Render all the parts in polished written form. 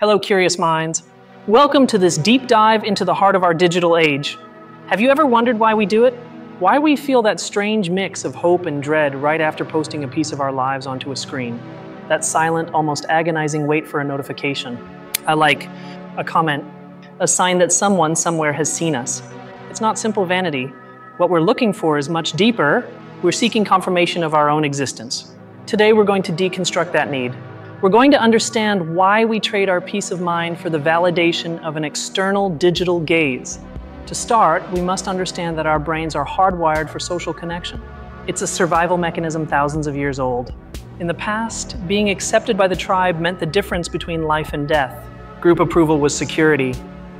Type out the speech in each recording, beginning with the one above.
Hello, curious minds. Welcome to this deep dive into the heart of our digital age. Have you ever wondered why we do it? Why we feel that strange mix of hope and dread right after posting a piece of our lives onto a screen? That silent, almost agonizing wait for a notification, a like, a comment, a sign that someone somewhere has seen us. It's not simple vanity. What we're looking for is much deeper. We're seeking confirmation of our own existence. Today, we're going to deconstruct that need. We're going to understand why we trade our peace of mind for the validation of an external digital gaze. To start, we must understand that our brains are hardwired for social connection. It's a survival mechanism thousands of years old. In the past, being accepted by the tribe meant the difference between life and death. Group approval was security.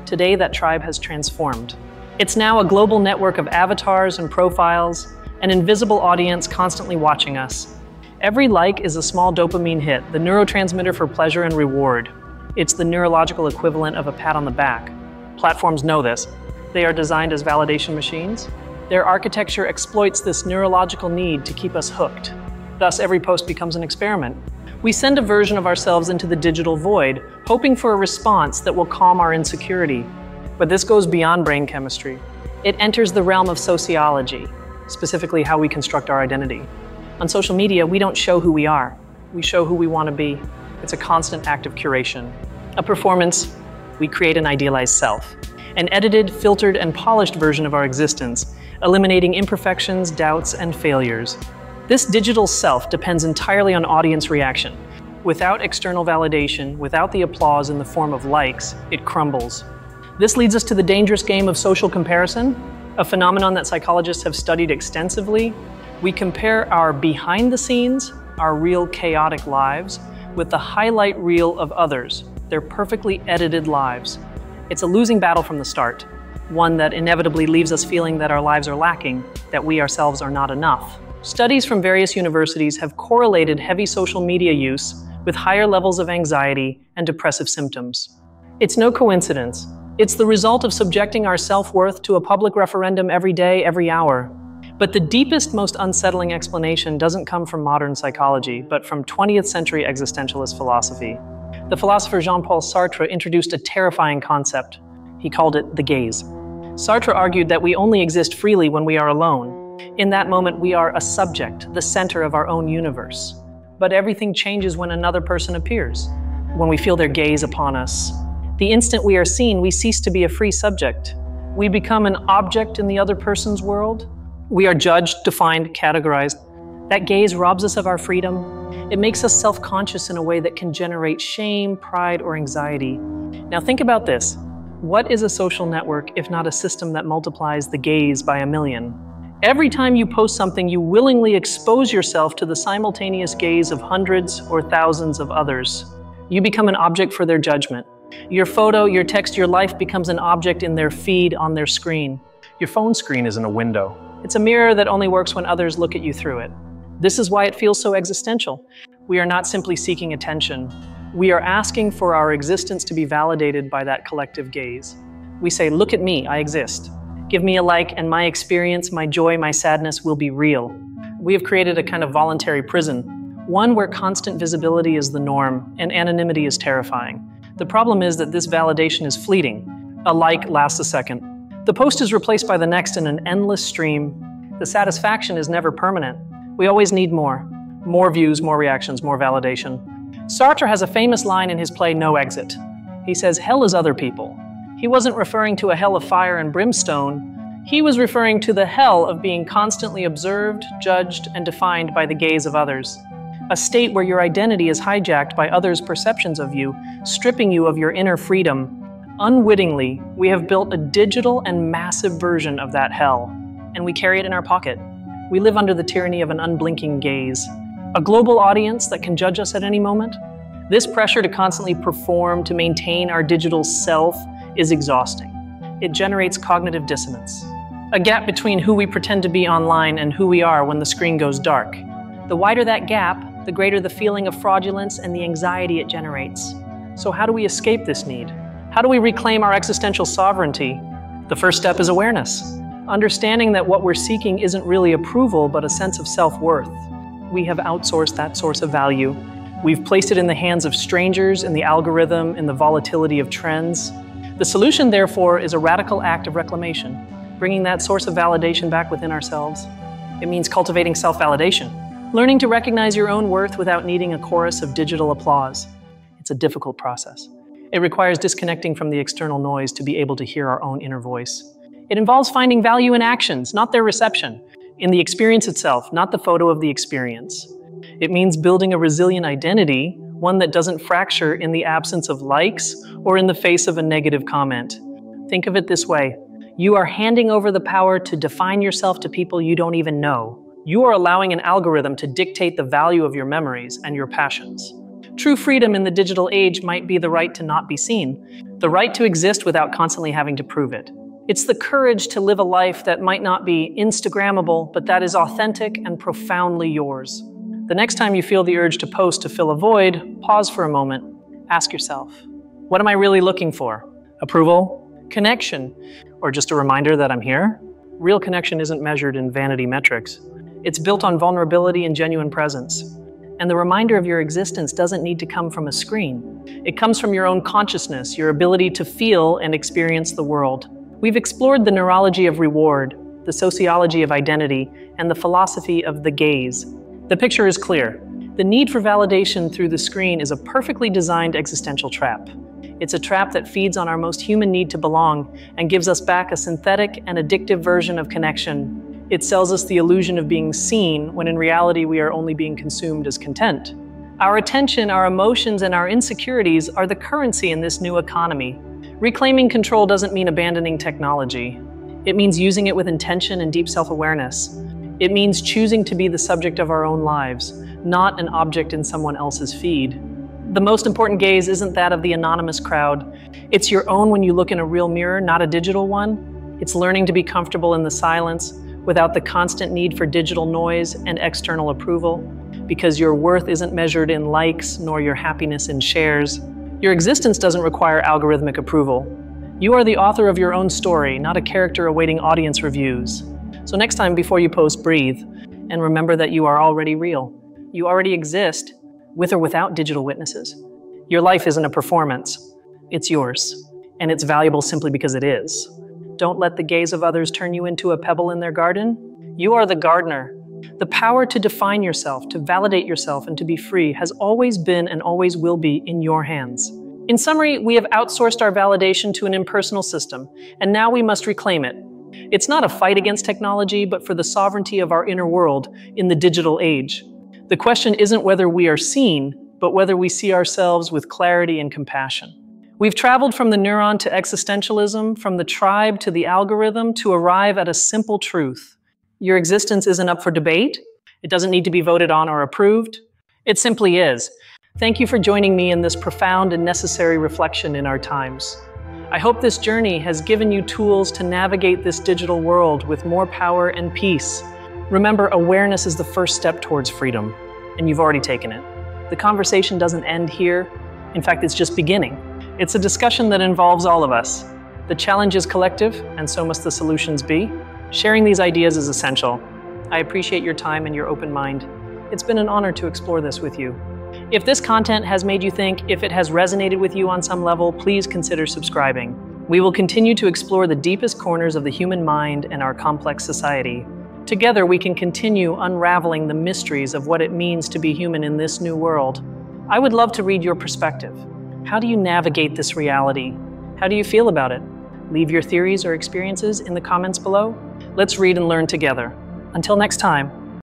Today, that tribe has transformed. It's now a global network of avatars and profiles, an invisible audience constantly watching us. Every like is a small dopamine hit, the neurotransmitter for pleasure and reward. It's the neurological equivalent of a pat on the back. Platforms know this. They are designed as validation machines. Their architecture exploits this neurological need to keep us hooked. Thus, every post becomes an experiment. We send a version of ourselves into the digital void, hoping for a response that will calm our insecurity. But this goes beyond brain chemistry. It enters the realm of sociology, specifically how we construct our identity. On social media, we don't show who we are. We show who we want to be. It's a constant act of curation. A performance, we create an idealized self. An edited, filtered, and polished version of our existence, eliminating imperfections, doubts, and failures. This digital self depends entirely on audience reaction. Without external validation, without the applause in the form of likes, it crumbles. This leads us to the dangerous game of social comparison, a phenomenon that psychologists have studied extensively. We compare our behind the scenes, our real chaotic lives, with the highlight reel of others, their perfectly edited lives. It's a losing battle from the start, one that inevitably leaves us feeling that our lives are lacking, that we ourselves are not enough. Studies from various universities have correlated heavy social media use with higher levels of anxiety and depressive symptoms. It's no coincidence. It's the result of subjecting our self-worth to a public referendum every day, every hour. But the deepest, most unsettling explanation doesn't come from modern psychology, but from 20th century existentialist philosophy. The philosopher Jean-Paul Sartre introduced a terrifying concept. He called it the gaze. Sartre argued that we only exist freely when we are alone. In that moment, we are a subject, the center of our own universe. But everything changes when another person appears, when we feel their gaze upon us. The instant we are seen, we cease to be a free subject. We become an object in the other person's world. We are judged, defined, categorized. That gaze robs us of our freedom. It makes us self-conscious in a way that can generate shame, pride, or anxiety. Now think about this. What is a social network if not a system that multiplies the gaze by 1,000,000? Every time you post something, you willingly expose yourself to the simultaneous gaze of hundreds or thousands of others. You become an object for their judgment. Your photo, your text, your life becomes an object in their feed on their screen. Your phone screen isn't a window. It's a mirror that only works when others look at you through it. This is why it feels so existential. We are not simply seeking attention. We are asking for our existence to be validated by that collective gaze. We say, look at me, I exist. Give me a like and my experience, my joy, my sadness will be real. We have created a kind of voluntary prison, one where constant visibility is the norm and anonymity is terrifying. The problem is that this validation is fleeting. A like lasts a second. The post is replaced by the next in an endless stream. The satisfaction is never permanent. We always need more. More views, more reactions, more validation. Sartre has a famous line in his play No Exit. He says, hell is other people. He wasn't referring to a hell of fire and brimstone. He was referring to the hell of being constantly observed, judged, and defined by the gaze of others. A state where your identity is hijacked by others' perceptions of you, stripping you of your inner freedom. Unwittingly, we have built a digital and massive version of that hell, and we carry it in our pocket. We live under the tyranny of an unblinking gaze. A global audience that can judge us at any moment. This pressure to constantly perform, to maintain our digital self, is exhausting. It generates cognitive dissonance. A gap between who we pretend to be online and who we are when the screen goes dark. The wider that gap, the greater the feeling of fraudulence and the anxiety it generates. So how do we escape this need? How do we reclaim our existential sovereignty? The first step is awareness. Understanding that what we're seeking isn't really approval, but a sense of self-worth. We have outsourced that source of value. We've placed it in the hands of strangers, in the algorithm, in the volatility of trends. The solution, therefore, is a radical act of reclamation, bringing that source of validation back within ourselves. It means cultivating self-validation, learning to recognize your own worth without needing a chorus of digital applause. It's a difficult process. It requires disconnecting from the external noise to be able to hear our own inner voice. It involves finding value in actions, not their reception, in the experience itself, not the photo of the experience. It means building a resilient identity, one that doesn't fracture in the absence of likes or in the face of a negative comment. Think of it this way. You are handing over the power to define yourself to people you don't even know. You are allowing an algorithm to dictate the value of your memories and your passions. True freedom in the digital age might be the right to not be seen, the right to exist without constantly having to prove it. It's the courage to live a life that might not be Instagrammable, but that is authentic and profoundly yours. The next time you feel the urge to post to fill a void, pause for a moment. Ask yourself, what am I really looking for? Approval? Connection? Or just a reminder that I'm here? Real connection isn't measured in vanity metrics. It's built on vulnerability and genuine presence. And the reminder of your existence doesn't need to come from a screen. It comes from your own consciousness, your ability to feel and experience the world. We've explored the neurology of reward, the sociology of identity, and the philosophy of the gaze. The picture is clear. The need for validation through the screen is a perfectly designed existential trap. It's a trap that feeds on our most human need to belong and gives us back a synthetic and addictive version of connection. It sells us the illusion of being seen when in reality we are only being consumed as content. Our attention, our emotions, and our insecurities are the currency in this new economy. Reclaiming control doesn't mean abandoning technology. It means using it with intention and deep self-awareness. It means choosing to be the subject of our own lives, not an object in someone else's feed. The most important gaze isn't that of the anonymous crowd. It's your own when you look in a real mirror, not a digital one. It's learning to be comfortable in the silence without the constant need for digital noise and external approval, because your worth isn't measured in likes nor your happiness in shares. Your existence doesn't require algorithmic approval. You are the author of your own story, not a character awaiting audience reviews. So next time before you post, breathe, and remember that you are already real. You already exist, with or without digital witnesses. Your life isn't a performance. It's yours, and it's valuable simply because it is. Don't let the gaze of others turn you into a pebble in their garden. You are the gardener. The power to define yourself, to validate yourself, and to be free has always been and always will be in your hands. In summary, we have outsourced our validation to an impersonal system, and now we must reclaim it. It's not a fight against technology, but for the sovereignty of our inner world in the digital age. The question isn't whether we are seen, but whether we see ourselves with clarity and compassion. We've traveled from the neuron to existentialism, from the tribe to the algorithm, to arrive at a simple truth. Your existence isn't up for debate. It doesn't need to be voted on or approved. It simply is. Thank you for joining me in this profound and necessary reflection in our times. I hope this journey has given you tools to navigate this digital world with more power and peace. Remember, awareness is the first step towards freedom, and you've already taken it. The conversation doesn't end here. In fact, it's just beginning. It's a discussion that involves all of us. The challenge is collective, and so must the solutions be. Sharing these ideas is essential. I appreciate your time and your open mind. It's been an honor to explore this with you. If this content has made you think, if it has resonated with you on some level, please consider subscribing. We will continue to explore the deepest corners of the human mind and our complex society. Together, we can continue unraveling the mysteries of what it means to be human in this new world. I would love to read your perspective. How do you navigate this reality? How do you feel about it? Leave your theories or experiences in the comments below. Let's read and learn together. Until next time,